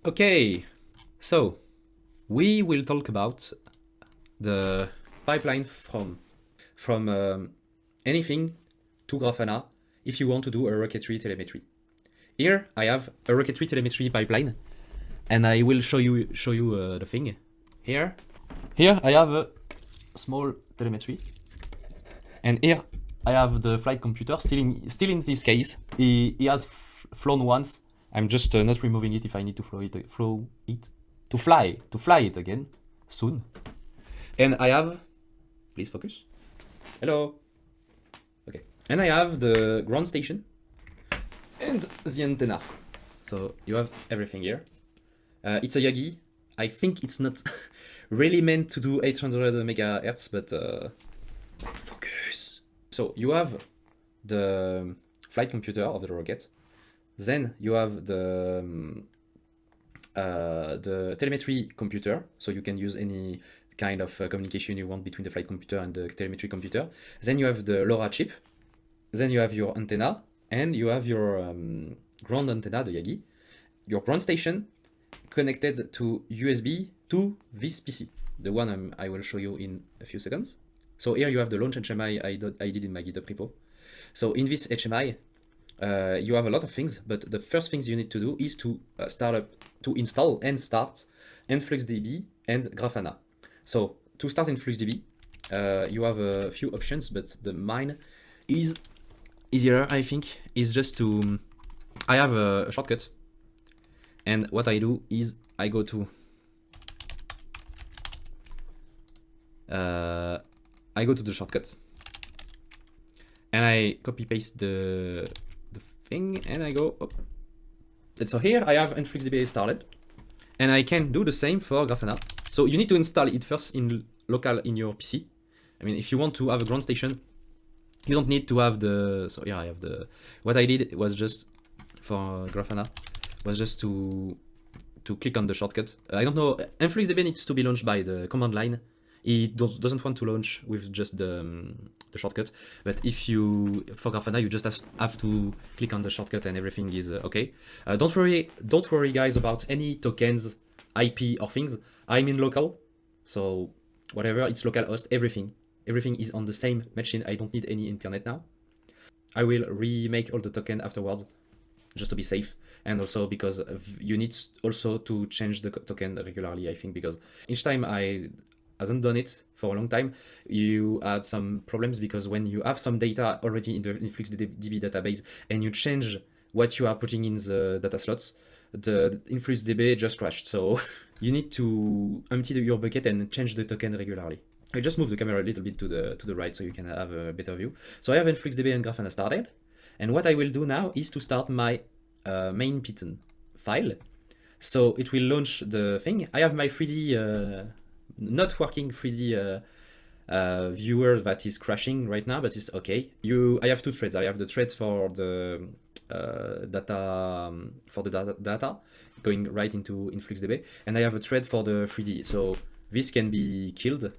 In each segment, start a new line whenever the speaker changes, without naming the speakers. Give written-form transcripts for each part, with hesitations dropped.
Okay, so we will talk about the pipeline from anything to Grafana if you want to do a rocketry telemetry. Here I have a rocketry telemetry pipeline, and I will show you the thing. Here I have a small telemetry, and here I have the flight computer. Still in this case, he has flown once. I'm just not removing it if I need to fly it again soon. And I have, please focus. Hello. Okay. And I have the ground station and the antenna. So you have everything here. It's a Yagi. I think it's not really meant to do 800 megahertz, but focus. So you have the flight computer of the rocket. Then you have the telemetry computer, so you can use any kind of communication you want between the flight computer and the telemetry computer. Then you have the LoRa chip. Then you have your antenna, and you have your ground antenna, the Yagi, your ground station connected to USB to this PC, the one I will show you in a few seconds. So here you have the LaunchHMI I did in my GitHub repo. So in this HMI, you have a lot of things, but the first things you need to do is to install and start InfluxDB and Grafana. So to start InfluxDB, you have a few options, but the mine is easier, I think, is just to, I have a shortcut, and what I do is I go to the shortcut, and I copy paste the thing, and I go up. And so here I have InfluxDB started, and I can do the same for Grafana. So you need to install it first in local in your PC. I mean, if you want to have a ground station, you don't need to have the, so yeah, I have the, what I did was just for Grafana was just to click on the shortcut. I don't know, InfluxDB needs to be launched by the command line. It doesn't want to launch with just the shortcut, but if you, for Grafana, you just have to click on the shortcut and everything is okay. Don't worry guys about any tokens, IP or things. I'm in local, so whatever, it's local host, everything is on the same machine. I don't need any internet now. I will remake all the token afterwards, just to be safe, and also because you need also to change the token regularly, I think, because each time I hasn't done it for a long time, you had some problems, because when you have some data already in the InfluxDB database and you change what you are putting in the data slots, the InfluxDB just crashed. So you need to empty your bucket and change the token regularly. I just move the camera a little bit to the right so you can have a better view. So I have InfluxDB and Grafana started, and what I will do now is to start my main Python file. So it will launch the thing. I have my 3D not working 3D viewer that is crashing right now, but it's okay. I have two threads. I have the threads for the data going right into InfluxDB, and I have a thread for the 3D. So this can be killed,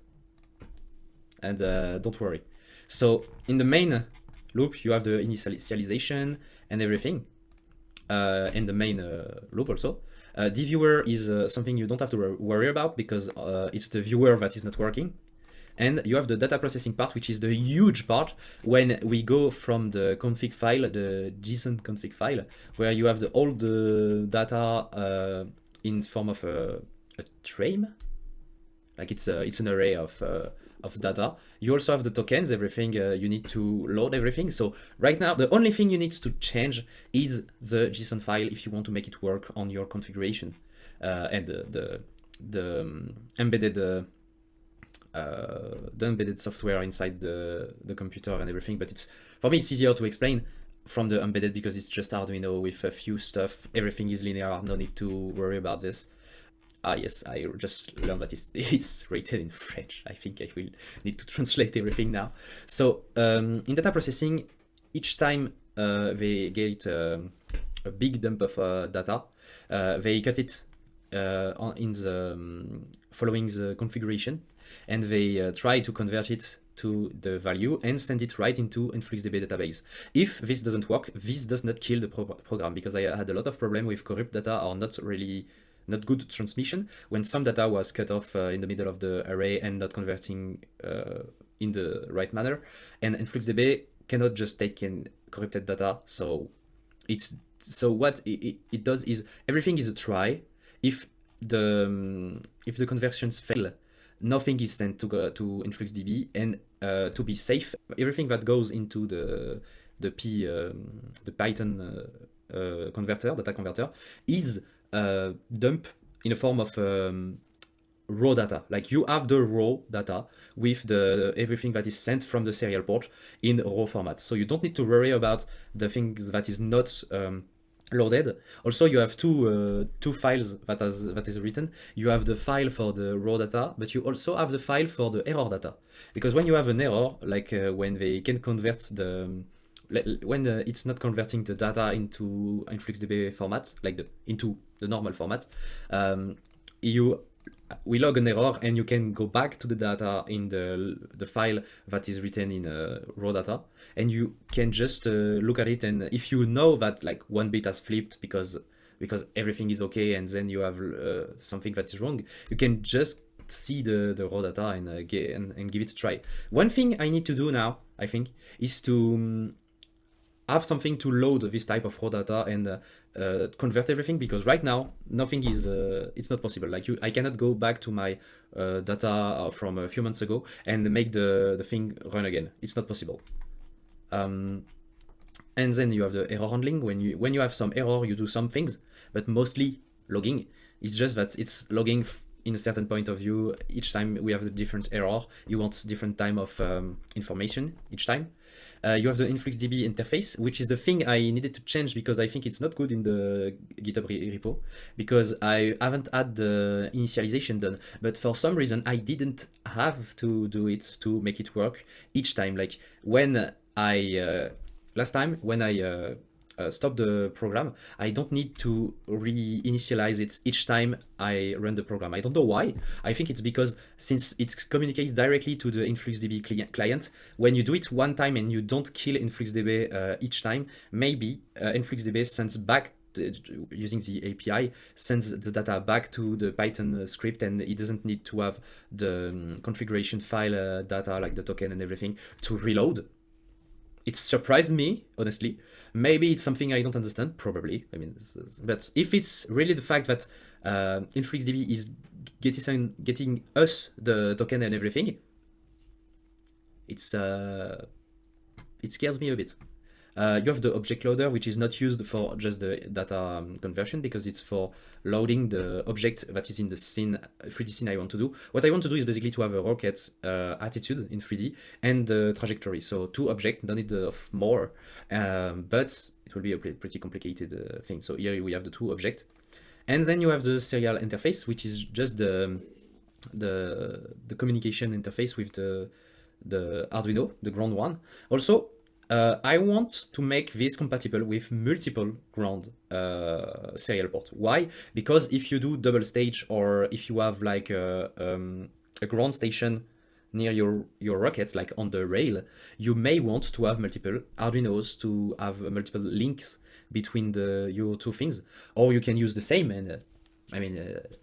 and don't worry. So in the main loop, you have the initialization and everything, and the main loop also. Deviewer is something you don't have to worry about, because it's the viewer that is not working. And you have the data processing part, which is the huge part when we go from the config file, the JSON config file, where you have all the data in form of a trame. Like it's an array of data. You also have the tokens, everything, you need to load everything. So right now, the only thing you need to change is the JSON file if you want to make it work on your configuration, and the embedded software inside the computer and everything. But for me, it's easier to explain from the embedded, because it's just Arduino with a few stuff. Everything is linear, no need to worry about this. Yes, I just learned that it's rated in French. I think I will need to translate everything now. So in data processing, each time they get a big dump of data, they cut it in the following the configuration, and they try to convert it to the value and send it right into InfluxDB database. If this doesn't work, this does not kill the program, because I had a lot of problem with corrupt data or not really not good transmission when some data was cut off in the middle of the array and not converting in the right manner. And InfluxDB cannot just take in corrupted data. So what it does is everything is a try. If the conversions fail, nothing is sent to InfluxDB, and to be safe, everything that goes into the Python converter, data converter, is dumped in a form of raw data. Like you have the raw data with the everything that is sent from the serial port in raw format. So you don't need to worry about the things that is not loaded. Also, you have two files that is written. You have the file for the raw data, but you also have the file for the error data. Because when you have an error, like when they can convert when it's not converting the data into InfluxDB format, like into the normal format, we log an error, and you can go back to the data in the file that is written in raw data, and you can just look at it. And if you know that like one bit has flipped because everything is okay, and then you have something that is wrong, you can just see the raw data and give it a try. One thing I need to do now, I think, is to have something to load this type of raw data and convert everything, because right now nothing is it's not possible. Like I cannot go back to my data from a few months ago and make the thing run again. It's not possible. And then you have the error handling. When you have some error, you do some things, but mostly logging. It's just that it's logging in a certain point of view. Each time we have a different error, you want different time of information each time. You have the InfluxDB interface, which is the thing I needed to change because I think it's not good in the GitHub repo, because I haven't had the initialization done. But for some reason, I didn't have to do it to make it work each time. Like when last time when I stop the program, I don't need to reinitialize it each time I run the program. I don't know why. I think it's because since it communicates directly to the InfluxDB client, when you do it one time and you don't kill InfluxDB each time, maybe InfluxDB sends back using the API, sends the data back to the Python script, and it doesn't need to have the configuration file data, like the token and everything, to reload. It surprised me, honestly. Maybe it's something I don't understand, probably. I mean, but if it's really the fact that InfluxDB is getting us the token and everything, it scares me a bit. You have the object loader, which is not used for just the data conversion, because it's for loading the object that is in the scene, 3D scene I want to do. What I want to do is basically to have a rocket attitude in 3D and the trajectory. So 2 objects, don't need of more, but it will be a pretty complicated thing. So here we have the 2 objects. And then you have the serial interface, which is just the communication interface with the Arduino, the ground one. Also, I want to make this compatible with multiple ground serial port. Why? Because if you do double stage, or if you have like a ground station near your rocket, like on the rail, you may want to have multiple Arduinos to have multiple links between your 2 things, or you can use the same. And I mean,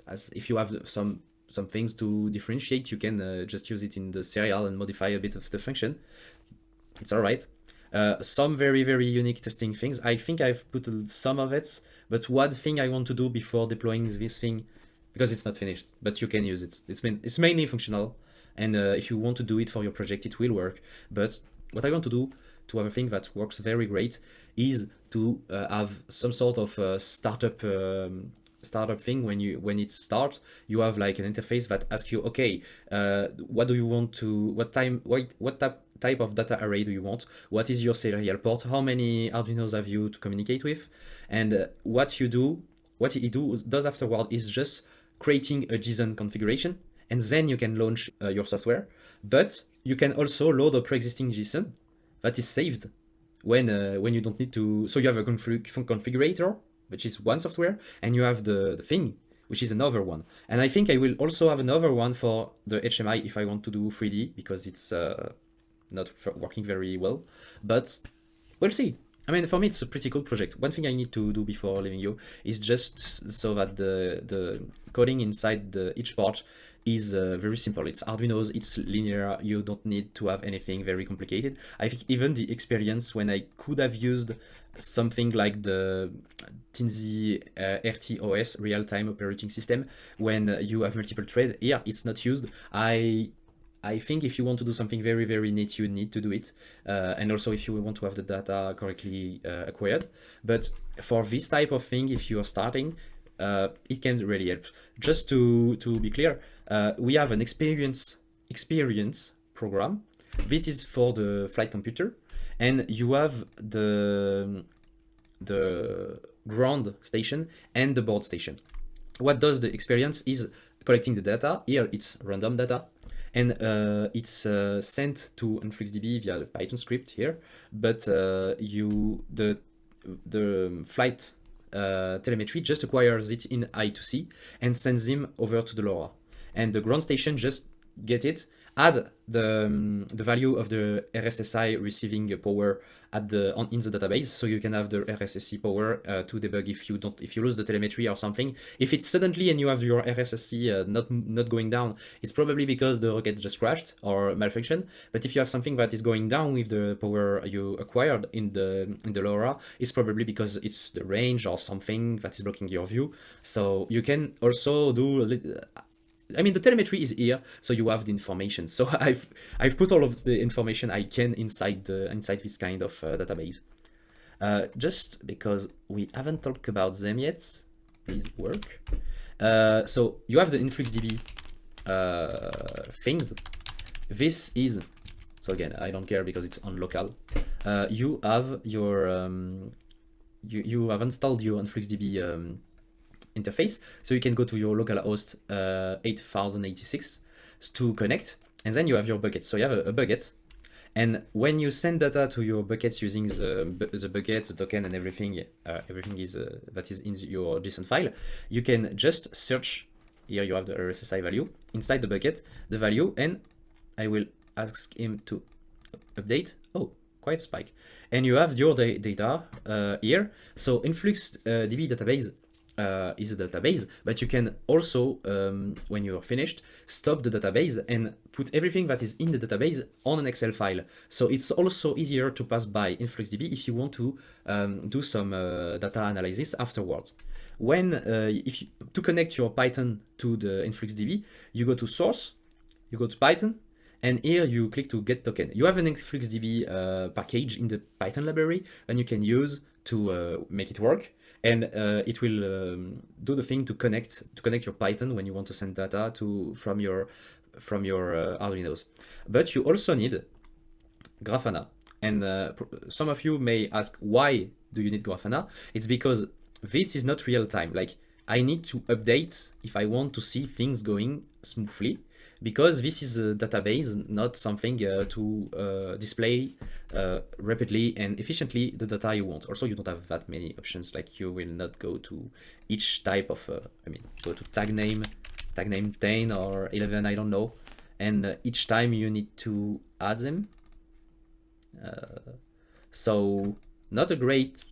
as if you have some things to differentiate, you can just use it in the serial and modify a bit of the function. It's all right. Some very, very unique testing things. I think I've put some of it, but one thing I want to do before deploying this thing, because it's not finished, but you can use it. It's mainly functional, and if you want to do it for your project, it will work. But what I want to do to have a thing that works very great is to have some sort of startup thing. When it starts, you have like an interface that asks you, okay, what do you want to, what type of data array do you want? What is your serial port? How many Arduinos have you to communicate with? And what it does afterward is just creating a JSON configuration, and then you can launch your software. But you can also load a pre-existing JSON that is saved when you don't need to. So you have a configurator, which is one software, and you have the thing, which is another one. And I think I will also have another one for the HMI if I want to do 3D, because it's not working very well, but we'll see. I mean, for me, it's a pretty cool project. One thing I need to do before leaving you is just so that the coding inside each part is very simple. It's Arduino's, it's linear, you don't need to have anything very complicated. I think even the experience when I could have used something like the Tinsy RTOS, real-time operating system, when you have multiple thread, here it's not used. I think if you want to do something very, very neat, you need to do it. And also if you want to have the data correctly acquired. But for this type of thing, if you are starting, it can really help. Just to be clear, we have an experience program. This is for the flight computer. And you have the ground station and the board station. What does the experience is collecting the data. Here it's random data. And it's sent to InfluxDB via the Python script here, but the flight telemetry just acquires it in I2C and sends them over to the LoRa. And the ground station just get it, add the value of the RSSI receiving power in the database, so you can have the RSSI power to debug if you lose the telemetry or something. If it's suddenly and you have your RSSI not going down, it's probably because the rocket just crashed or malfunction. But if you have something that is going down with the power you acquired in the LoRa, it's probably because it's the range or something that is blocking your view. So you can also do I mean, the telemetry is here, so you have the information. So I've put all of the information I can inside this kind of database. Just because we haven't talked about them yet, please work. So you have the InfluxDB things. This is, so again, I don't care because it's on local. You have your you have installed your InfluxDB interface, so you can go to your localhost 8086 to connect, and then you have your bucket. So you have a bucket, and when you send data to your buckets using the bucket, the token, and everything is that is in your JSON file, you can just search. Here you have the RSSI value inside the bucket, the value, and I will ask him to update. Oh, quite a spike, and you have your data here. So InfluxDB database is a database, but you can also, when you are finished, stop the database and put everything that is in the database on an Excel file. So it's also easier to pass by InfluxDB if you want to do some data analysis afterwards. To connect your Python to the InfluxDB, you go to source, you go to Python, and here you click to get token. You have an InfluxDB package in the Python library, and you can use to make it work. And it will do the thing to connect your Python when you want to send data from your Arduinos. But you also need Grafana. And some of you may ask, why do you need Grafana? It's because this is not real time. Like, I need to update if I want to see things going smoothly, because this is a database, not something to display rapidly and efficiently the data you want. Also, you don't have that many options. Like, you will not go to each type of, go to tag name 10 or 11, I don't know. And each time you need to add them. So not a great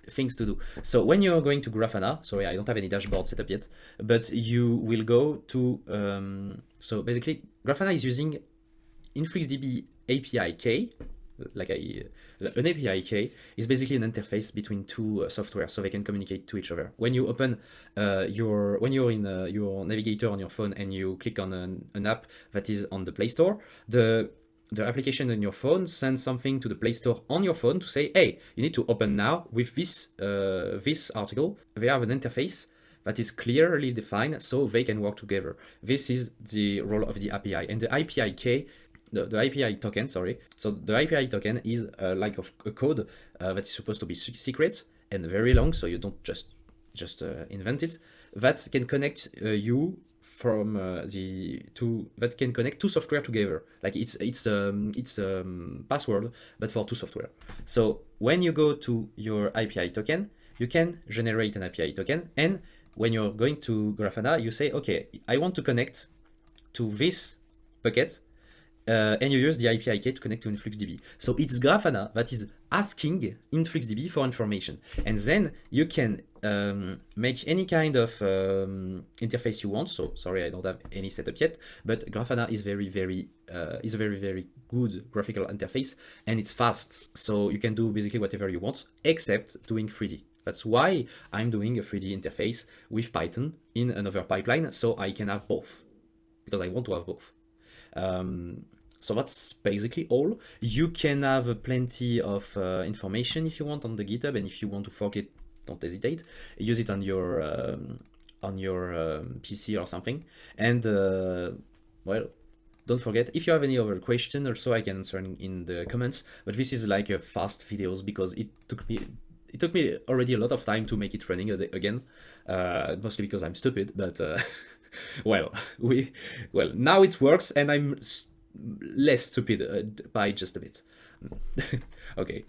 things to do. So when you're going to Grafana, sorry, I don't have any dashboard set up yet, but you will go to, so basically Grafana is using InfluxDB API key, an API key is basically an interface between two software, so they can communicate to each other. When you open when you're in your navigator on your phone and you click on an app that is on the Play Store, the application on your phone sends something to the Play Store on your phone to say, hey, you need to open now with this article. They have an interface that is clearly defined so they can work together. This is the role of the API. And the API key, the API token, sorry. So the API token is like a code that is supposed to be secret and very long, so you don't just invent it. That can connect you from that can connect two software together. Like it's password, but for two software. So when you go to your API token, you can generate an API token, and when you're going to Grafana, you say, okay, I want to connect to this bucket and you use the API key to connect to InfluxDB. So it's Grafana that is asking InfluxDB for information. And then you can make any kind of interface you want. So sorry, I don't have any setup yet, but Grafana is is a very good graphical interface, and it's fast. So you can do basically whatever you want, except doing 3D. That's why I'm doing a 3D interface with Python in another pipeline, so I can have both, because I want to have both. So that's basically all. You can have plenty of information if you want on the GitHub, and if you want to forget, don't hesitate. Use it on your PC or something. And well, don't forget, if you have any other question also, I can answer in the comments. But this is like a fast videos because it took me already a lot of time to make it running again, mostly because I'm stupid, but well, now it works, and I'm less stupid by just a bit. Okay.